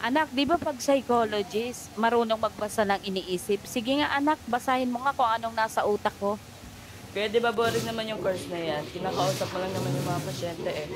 Anak, di ba pag psychologist, marunong magbasa ng iniisip? Sige nga anak, basahin mo nga kung anong nasa utak ko. Kaya di ba boring naman yung course na yan? Kinakausap mo lang naman yung mga pasyente eh.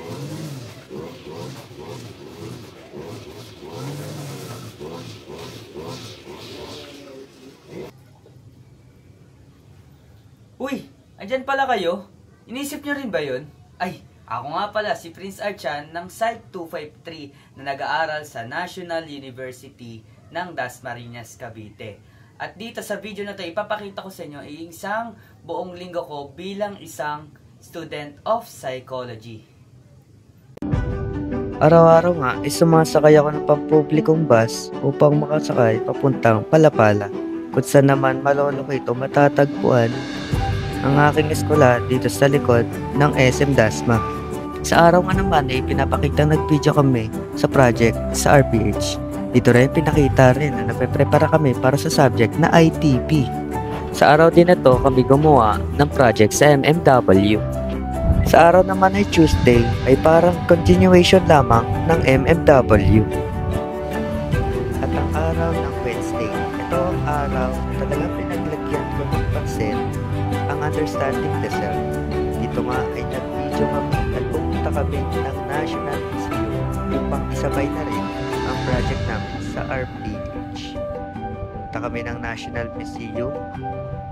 Uy! Andyan pala kayo? Inisip nyo rin ba yun? Ay, ako nga pala si Prince Archan ng Psych 253 na nag-aaral sa National University ng Dasmariñas, Cavite. At dito sa video na to, ipapakita ko sa inyo isang buong linggo ko bilang isang student of psychology. Araw-araw nga ay sumasakay ako ng pampublikong bus upang makasakay papuntang Palapala, kung saan naman malolokate o matatagpuan ang aking eskwela dito sa likod ng SM Dasma. Sa araw nga naman ay pinapakitang nag-video kami sa project sa RPH. Dito rin pinakita rin na nape-prepara kami para sa subject na ITP. Sa araw din na to kami gumawa ng project sa MMW. Sa araw naman ay Tuesday ay parang continuation lamang ng MMW. At ang araw ng Wednesday, ito ang araw na talagang pinaglagyan ko ng pansin ang understanding the self. Dito nga ay nag-video kami at pumunta kami ng National Museum upang isabay na rin ang project namin sa RPH. Punta kami ng National Museum,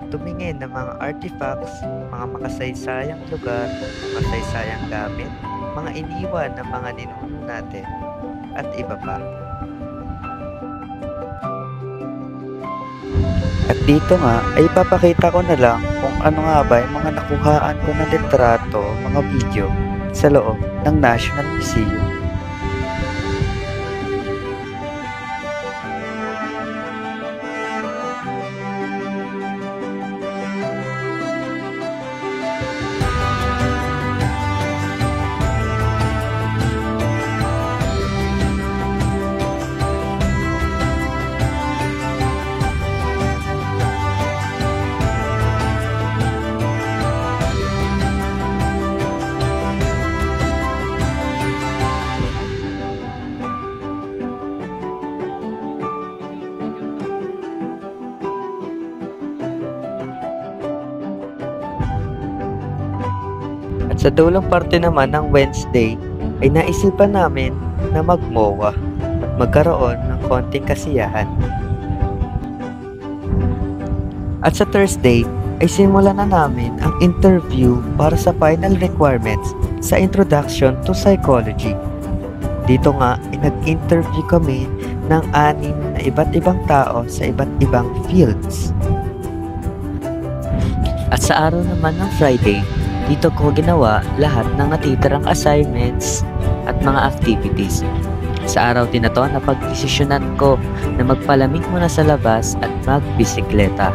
tumingin ng mga artifacts, mga makasaysayang lugar, makasaysayang gamit, mga iniwan ng mga ninuno natin, at iba pa. At dito nga ay ipapakita ko na lang kung ano nga ba yung mga nakuhaan ko ng litrato, mga video sa loob ng National Museum. At sa dulong parte naman ng Wednesday ay naisipan namin na mag-MOA at magkaroon ng konting kasiyahan. At sa Thursday ay simulan na namin ang interview para sa final requirements sa Introduction to Psychology. Dito nga ay nag-interview kami ng 6 na iba't ibang tao sa iba't ibang fields. At sa araw naman ng Friday, dito ko ginawa lahat ng natitirang assignments at mga activities. Sa araw din na to, napagdesisyonan ko na magpalamig muna sa labas at magbisikleta.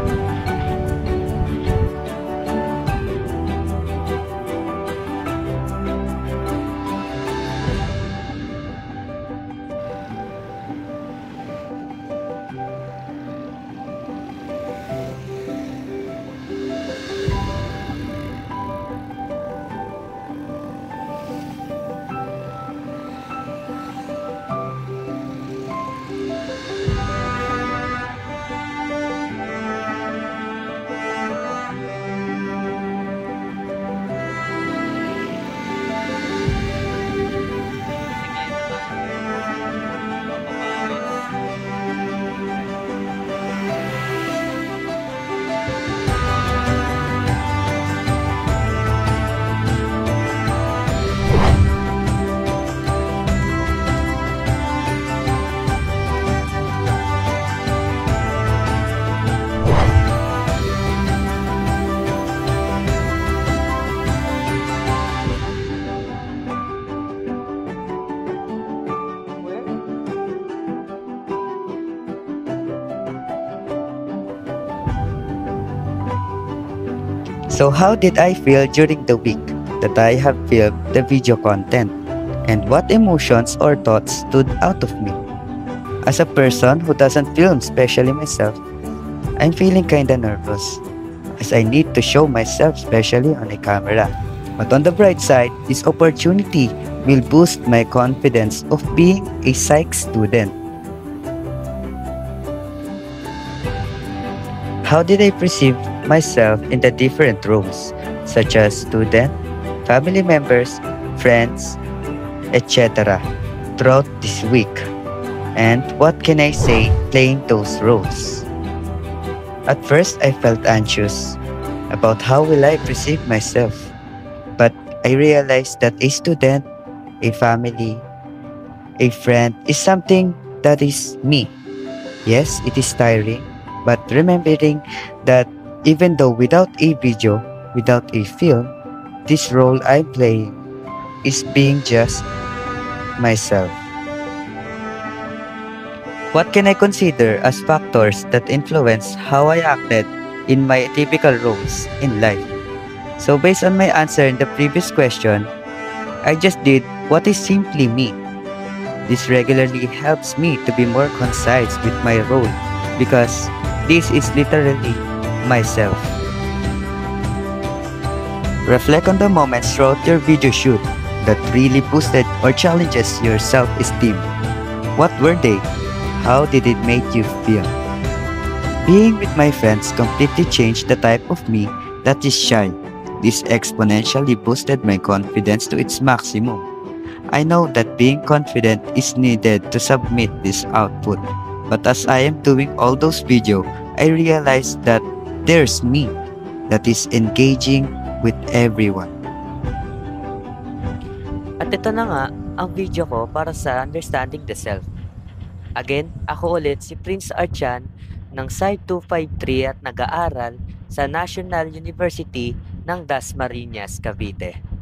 So how did I feel during the week that I have filmed the video content? And what emotions or thoughts stood out of me? As a person who doesn't film, especially myself, I'm feeling kinda nervous as I need to show myself, especially on a camera. But on the bright side, this opportunity will boost my confidence of being a psych student. How did I perceive myself in the different roles, such as student, family members, friends, etc., throughout this week? And what can I say playing those roles? At first, I felt anxious about how will I perceive myself. But I realized that a student, a family, a friend is something that is me. Yes, it is tiring, but remembering that even though without a video, without a film, this role I'm playing is being just myself. What can I consider as factors that influence how I acted in my typical roles in life? So based on my answer in the previous question, I just did what is simply me. This regularly helps me to be more concise with my role because this is literally myself. Reflect on the moments throughout your video shoot that really boosted or challenges your self-esteem. What were they? How did it make you feel? Being with my friends completely changed the type of me that is shy. This exponentially boosted my confidence to its maximum. I know that being confident is needed to submit this output, but as I am doing all those videos, I realized that there's me that is engaging with everyone. At ito na nga ang video ko para sa Understanding the Self. Again, ako ulit si Prince Archan ng Site 253 at nag-aaral sa National University ng Dasmariñas, Cavite.